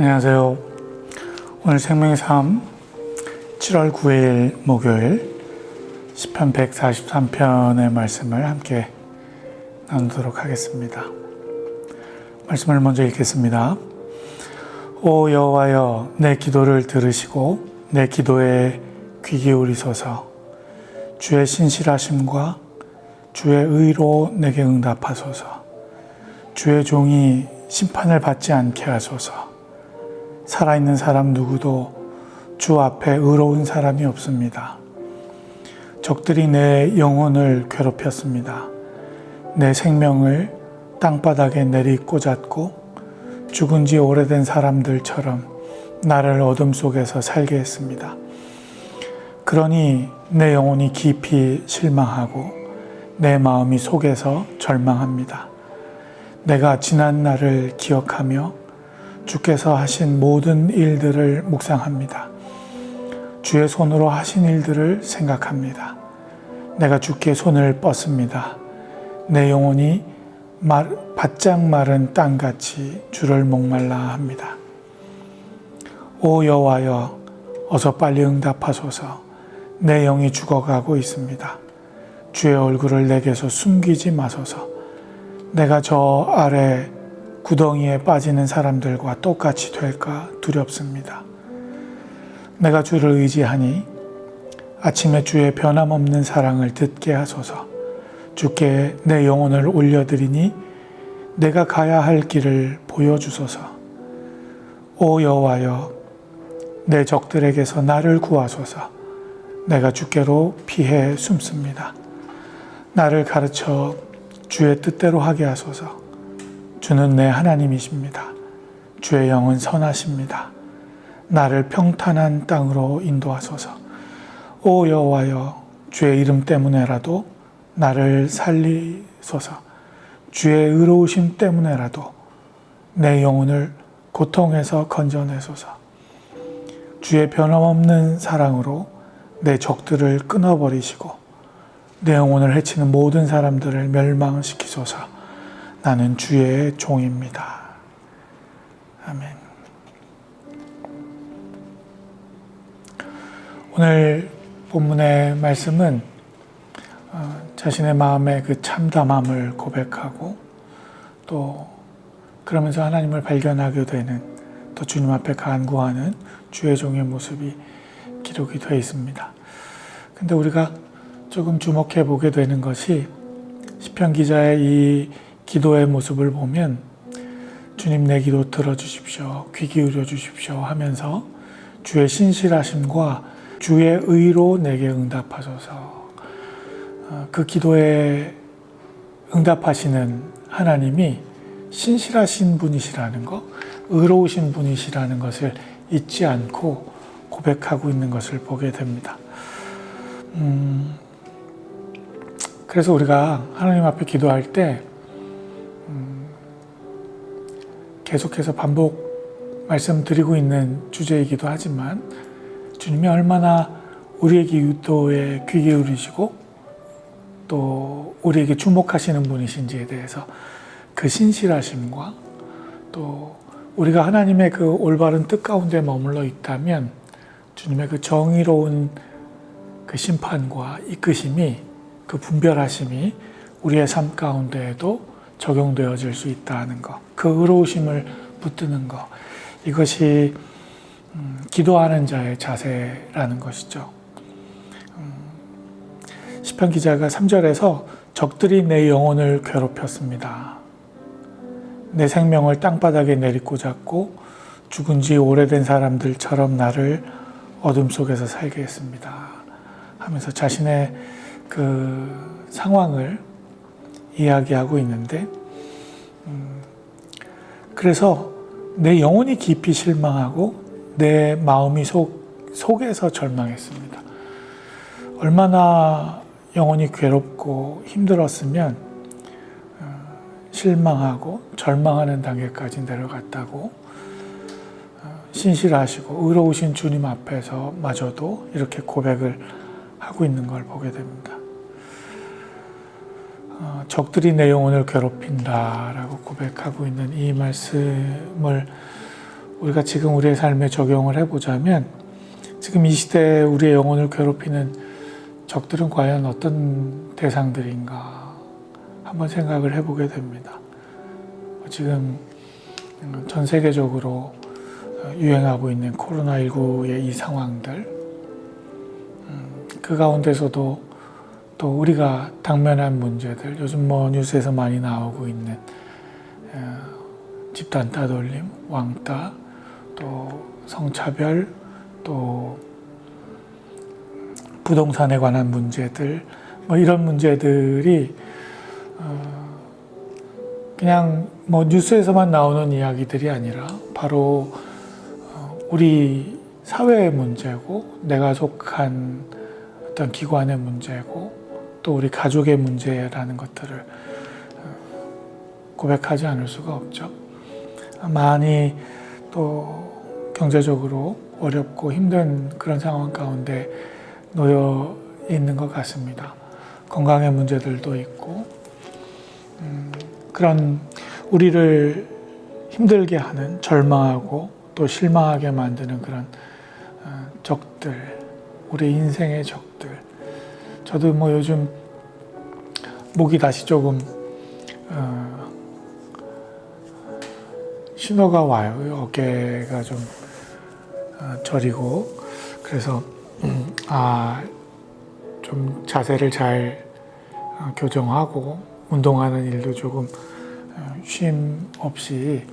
안녕하세요. 오늘 생명의 삶 7월 9일 목요일 시편 143편의 말씀을 함께 나누도록 하겠습니다. 말씀을 먼저 읽겠습니다. 오 여호와여, 내 기도를 들으시고 내 기도에 귀 기울이소서. 주의 신실하심과 주의 의로 내게 응답하소서. 주의 종이 심판을 받지 않게 하소서. 살아있는 사람 누구도 주 앞에 의로운 사람이 없습니다. 적들이 내 영혼을 괴롭혔습니다. 내 생명을 땅바닥에 내리꽂았고 죽은 지 오래된 사람들처럼 나를 어둠 속에서 살게 했습니다. 그러니 내 영혼이 깊이 실망하고 내 마음이 속에서 절망합니다. 내가 지난 날을 기억하며 주께서 하신 모든 일들을 묵상합니다. 주의 손으로 하신 일들을 생각합니다. 내가 주께 손을 뻗습니다. 내 영혼이 바짝 마른 땅같이 주를 목말라 합니다. 오 여호와여, 어서 빨리 응답하소서. 내 영이 죽어가고 있습니다. 주의 얼굴을 내게서 숨기지 마소서. 내가 저 아래 구덩이에 빠지는 사람들과 똑같이 될까 두렵습니다. 내가 주를 의지하니 아침에 주의 변함없는 사랑을 듣게 하소서. 주께 내 영혼을 올려드리니 내가 가야 할 길을 보여주소서. 오 여호와여, 내 적들에게서 나를 구하소서. 내가 주께로 피해 숨습니다. 나를 가르쳐 주의 뜻대로 하게 하소서. 주는 내 하나님이십니다. 주의 영은 선하십니다. 나를 평탄한 땅으로 인도하소서. 오 여호와여, 주의 이름 때문에라도 나를 살리소서. 주의 의로우심 때문에라도 내 영혼을 고통에서 건져내소서. 주의 변함없는 사랑으로 내 적들을 끊어버리시고 내 영혼을 해치는 모든 사람들을 멸망시키소서. 나는 주의 종입니다. 아멘. 오늘 본문의 말씀은 자신의 마음의 그 참담함을 고백하고 또 그러면서 하나님을 발견하게 되는, 또 주님 앞에 간구하는 주의 종의 모습이 기록이 되어 있습니다. 근데 우리가 조금 주목해 보게 되는 것이 시편 기자의 이 기도의 모습을 보면 주님 내 기도 들어주십시오, 귀 기울여 주십시오 하면서 주의 신실하심과 주의 의로 내게 응답하소서. 그 기도에 응답하시는 하나님이 신실하신 분이시라는 것, 의로우신 분이시라는 것을 잊지 않고 고백하고 있는 것을 보게 됩니다. 그래서 우리가 하나님 앞에 기도할 때 계속해서 반복 말씀드리고 있는 주제이기도 하지만 주님이 얼마나 우리의 기도에 귀 기울이시고 또 우리에게 주목하시는 분이신지에 대해서 그 신실하심과 또 우리가 하나님의 그 올바른 뜻 가운데 머물러 있다면 주님의 그 정의로운 그 심판과 이끄심이, 그 분별하심이 우리의 삶 가운데에도 적용되어질 수 있다는 것, 그 의로우심을 붙드는 것, 이것이 기도하는 자의 자세라는 것이죠. 시편 기자가 3절에서 적들이 내 영혼을 괴롭혔습니다. 내 생명을 땅바닥에 내리꽂았고 죽은 지 오래된 사람들처럼 나를 어둠 속에서 살게 했습니다 하면서 자신의 그 상황을 이야기하고 있는데, 그래서 내 영혼이 깊이 실망하고 내 마음이 속에서 절망했습니다. 얼마나 영혼이 괴롭고 힘들었으면 실망하고 절망하는 단계까지 내려갔다고, 신실하시고 의로우신 주님 앞에서 마저도 이렇게 고백을 하고 있는 걸 보게 됩니다. 적들이 내 영혼을 괴롭힌다라고 고백하고 있는 이 말씀을 우리가 지금 우리의 삶에 적용을 해보자면 지금 이 시대에 우리의 영혼을 괴롭히는 적들은 과연 어떤 대상들인가 한번 생각을 해보게 됩니다. 지금 전 세계적으로 유행하고 있는 코로나19의 이 상황들, 그 가운데서도 또 우리가 당면한 문제들, 요즘 뭐 뉴스에서 많이 나오고 있는 집단 따돌림, 왕따, 또 성차별, 또 부동산에 관한 문제들, 뭐 이런 문제들이 그냥 뭐 뉴스에서만 나오는 이야기들이 아니라 바로 우리 사회의 문제고, 내가 속한 어떤 기관의 문제고, 또 우리 가족의 문제라는 것들을 고백하지 않을 수가 없죠. 많이 또 경제적으로 어렵고 힘든 그런 상황 가운데 놓여 있는 것 같습니다. 건강의 문제들도 있고, 그런 우리를 힘들게 하는, 절망하고 또 실망하게 만드는 그런 적들, 우리 인생의 적들. 저도 뭐 요즘 목이 다시 조금 신호가 와요. 어깨가 좀 저리고, 그래서 좀 자세를 잘 교정하고 운동하는 일도 조금 쉼 없이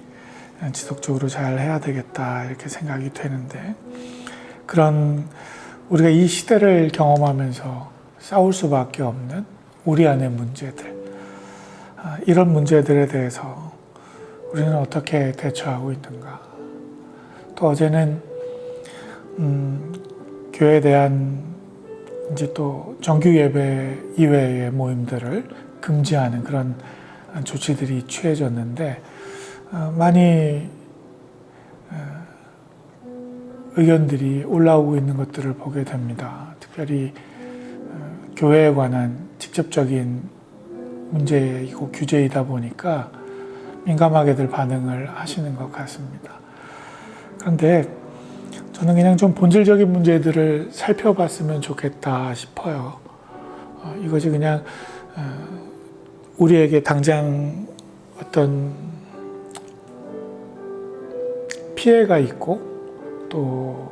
지속적으로 잘 해야 되겠다 이렇게 생각이 되는데, 그런 우리가 이 시대를 경험하면서 싸울 수밖에 없는 우리 안의 문제들, 이런 문제들에 대해서 우리는 어떻게 대처하고 있는가. 또 어제는 교회에 대한 이제 또 정규 예배 이외의 모임들을 금지하는 그런 조치들이 취해졌는데, 많이 의견들이 올라오고 있는 것들을 보게 됩니다. 특별히 교회에 관한 직접적인 문제이고 규제이다 보니까 민감하게들 반응을 하시는 것 같습니다. 그런데 저는 그냥 좀 본질적인 문제들을 살펴봤으면 좋겠다 싶어요. 이것이 그냥 우리에게 당장 어떤 피해가 있고 또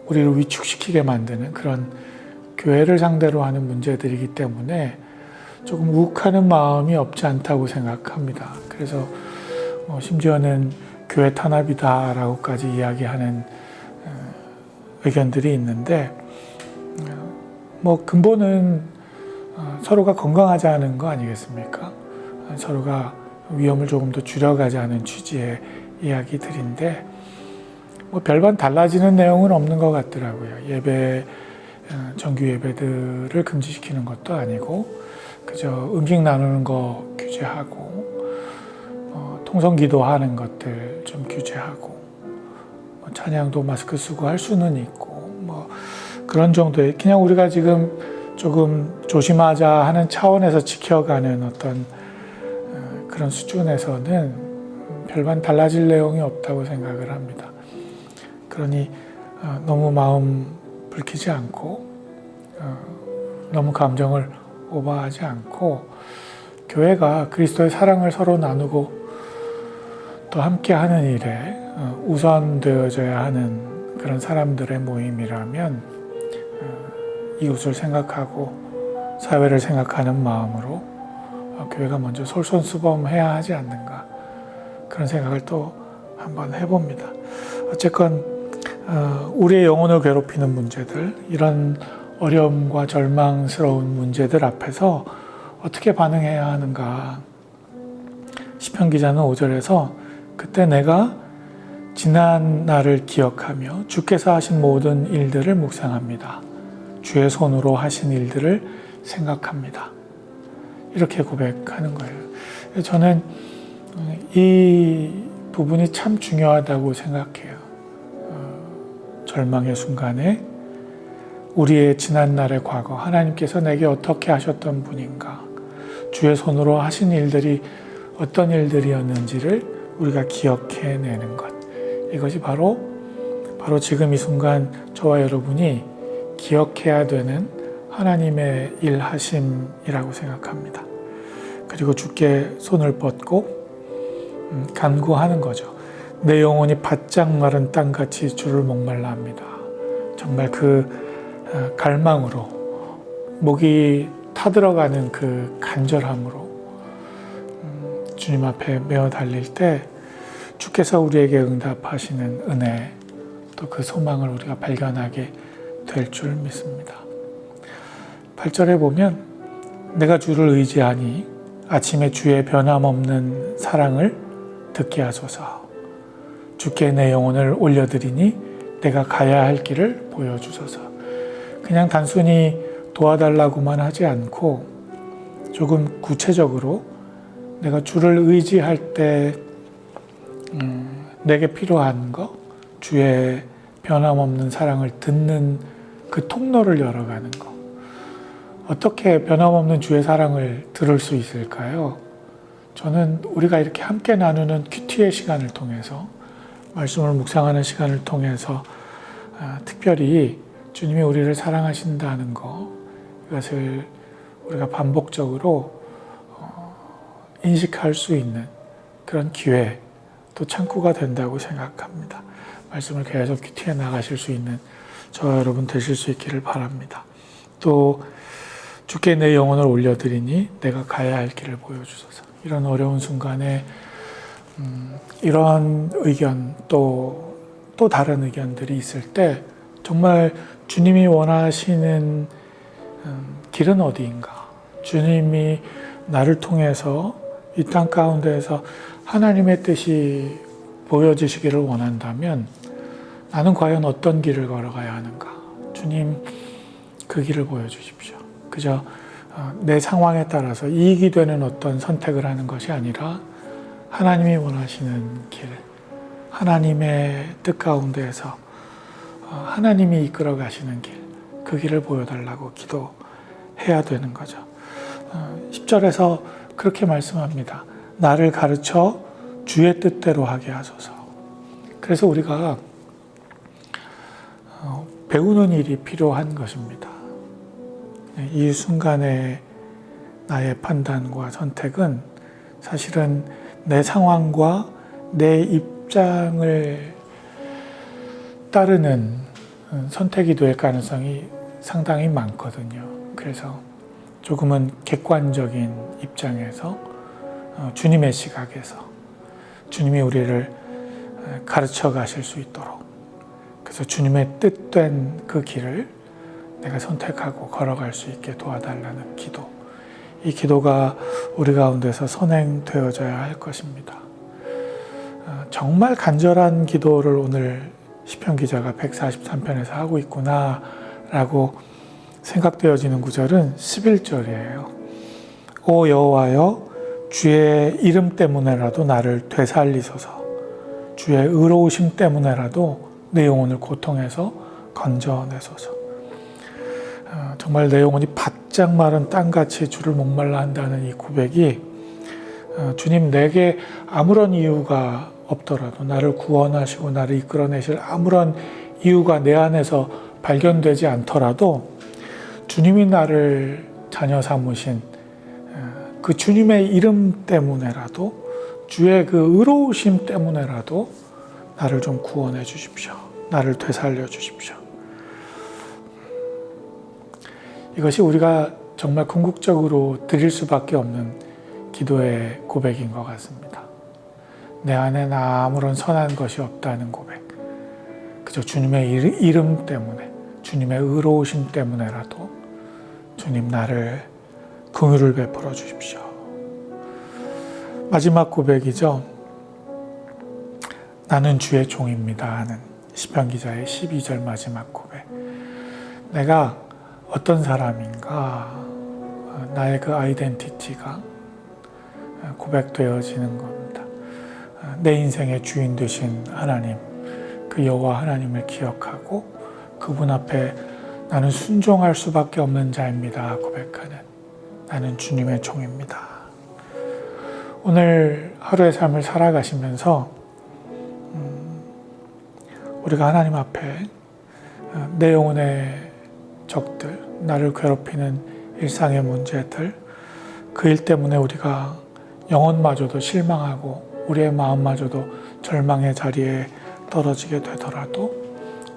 우리를 위축시키게 만드는 그런 교회를 상대로 하는 문제들이기 때문에 조금 욱하는 마음이 없지 않다고 생각합니다. 그래서 심지어는 교회 탄압이다라고까지 이야기하는 의견들이 있는데, 뭐 근본은 서로가 건강하자는 거 아니겠습니까? 서로가 위험을 조금 더 줄여가자는 취지의 이야기들인데, 뭐 별반 달라지는 내용은 없는 것 같더라고요. 정규 예배들을 금지시키는 것도 아니고, 그저 음식 나누는 거 규제하고, 통성 기도하는 것들 좀 규제하고, 찬양도 마스크 쓰고 할 수는 있고, 뭐 그런 정도의, 그냥 우리가 지금 조금 조심하자 하는 차원에서 지켜가는 어떤 그런 수준에서는 별반 달라질 내용이 없다고 생각을 합니다. 그러니 너무 마음 붉히지 않고, 너무 감정을 오버하지 않고, 교회가 그리스도의 사랑을 서로 나누고 또 함께 하는 일에 우선되어져야 하는 그런 사람들의 모임이라면, 이웃을 생각하고 사회를 생각하는 마음으로 교회가 먼저 솔선수범해야 하지 않는가, 그런 생각을 또 한번 해봅니다. 어쨌건 우리의 영혼을 괴롭히는 문제들, 이런 어려움과 절망스러운 문제들 앞에서 어떻게 반응해야 하는가. 시편 기자는 5절에서 그때 내가 지난 날을 기억하며 주께서 하신 모든 일들을 묵상합니다. 주의 손으로 하신 일들을 생각합니다. 이렇게 고백하는 거예요. 저는 이 부분이 참 중요하다고 생각해요. 절망의 순간에 우리의 지난날의 과거, 하나님께서 내게 어떻게 하셨던 분인가, 주의 손으로 하신 일들이 어떤 일들이었는지를 우리가 기억해내는 것, 이것이 바로 지금 이 순간 저와 여러분이 기억해야 되는 하나님의 일하심이라고 생각합니다. 그리고 주께 손을 뻗고 간구하는 거죠. 내 영혼이 바짝 마른 땅같이 주를 목말라 합니다. 정말 그 갈망으로, 목이 타들어가는 그 간절함으로 주님 앞에 메어 달릴 때 주께서 우리에게 응답하시는 은혜, 또 그 소망을 우리가 발견하게 될 줄 믿습니다. 8절에 보면 내가 주를 의지하니 아침에 주의 변함없는 사랑을 듣게 하소서. 주께 내 영혼을 올려드리니 내가 가야 할 길을 보여주소서. 그냥 단순히 도와달라고만 하지 않고 조금 구체적으로 내가 주를 의지할 때 내게 필요한 거, 주의 변함없는 사랑을 듣는 그 통로를 열어가는 거. 어떻게 변함없는 주의 사랑을 들을 수 있을까요? 저는 우리가 이렇게 함께 나누는 큐티의 시간을 통해서, 말씀을 묵상하는 시간을 통해서 특별히 주님이 우리를 사랑하신다는 거, 이것을 우리가 반복적으로 인식할 수 있는 그런 기회, 또 창구가 된다고 생각합니다. 말씀을 계속 큐티해 나가실 수 있는 저와 여러분 되실 수 있기를 바랍니다. 또 주께 내 영혼을 올려드리니 내가 가야 할 길을 보여주소서. 이런 어려운 순간에 이런 의견, 또 다른 의견들이 있을 때 정말 주님이 원하시는 길은 어디인가? 주님이 나를 통해서 이 땅 가운데에서 하나님의 뜻이 보여지시기를 원한다면 나는 과연 어떤 길을 걸어가야 하는가? 주님, 그 길을 보여주십시오. 그저 내 상황에 따라서 이익이 되는 어떤 선택을 하는 것이 아니라 하나님이 원하시는 길, 하나님의 뜻 가운데에서 하나님이 이끌어 가시는 길, 그 길을 보여달라고 기도해야 되는 거죠. 10절에서 그렇게 말씀합니다. 나를 가르쳐 주의 뜻대로 하게 하소서. 그래서 우리가 배우는 일이 필요한 것입니다. 이 순간의 나의 판단과 선택은 사실은 내 상황과 내 입장을 따르는 선택이 될 가능성이 상당히 많거든요. 그래서 조금은 객관적인 입장에서 주님의 시각에서 주님이 우리를 가르쳐 가실 수 있도록, 그래서 주님의 뜻된 그 길을 내가 선택하고 걸어갈 수 있게 도와달라는 기도, 이 기도가 우리 가운데서 선행되어져야 할 것입니다. 정말 간절한 기도를 오늘 시편 기자가 143편에서 하고 있구나 라고 생각되어지는 구절은 11절이에요. 오 여호와여, 주의 이름 때문에라도 나를 되살리소서. 주의 의로우심 때문에라도 내 영혼을 고통에서 건져내소서. 정말 내 영혼이 바짝 마른 땅같이 주를 목말라 한다는 이 고백이, 주님, 내게 아무런 이유가 없더라도 나를 구원하시고 나를 이끌어내실 아무런 이유가 내 안에서 발견되지 않더라도 주님이 나를 자녀 삼으신 그 주님의 이름 때문에라도, 주의 그 의로우심 때문에라도 나를 좀 구원해 주십시오. 나를 되살려 주십시오. 이것이 우리가 정말 궁극적으로 드릴 수밖에 없는 기도의 고백인 것 같습니다. 내 안에 아무런 선한 것이 없다는 고백. 그저 주님의 이름 때문에, 주님의 의로우심 때문에라도 주님, 나를 긍휼을 베풀어 주십시오. 마지막 고백이죠. 나는 주의 종입니다 하는 시편 기자의 12절 마지막 고백. 내가 어떤 사람인가, 나의 그 아이덴티티가 고백되어지는 겁니다. 내 인생의 주인 되신 하나님, 그 여호와 하나님을 기억하고 그분 앞에 나는 순종할 수밖에 없는 자입니다 고백하는, 나는 주님의 종입니다. 오늘 하루의 삶을 살아가시면서 우리가 하나님 앞에 내 영혼의 적들, 나를 괴롭히는 일상의 문제들, 그 일 때문에 우리가 영혼마저도 실망하고 우리의 마음마저도 절망의 자리에 떨어지게 되더라도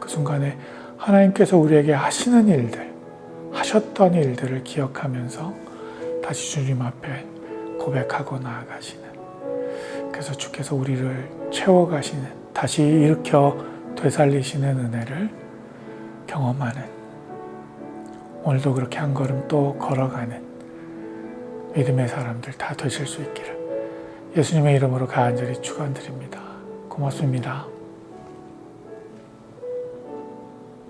그 순간에 하나님께서 우리에게 하시는 일들, 하셨던 일들을 기억하면서 다시 주님 앞에 고백하고 나아가시는, 그래서 주께서 우리를 채워가시는, 다시 일으켜 되살리시는 은혜를 경험하는, 오늘도 그렇게 한 걸음 또 걸어가는 믿음의 사람들 다 되실 수 있기를 예수님의 이름으로 간절히 축원드립니다. 고맙습니다.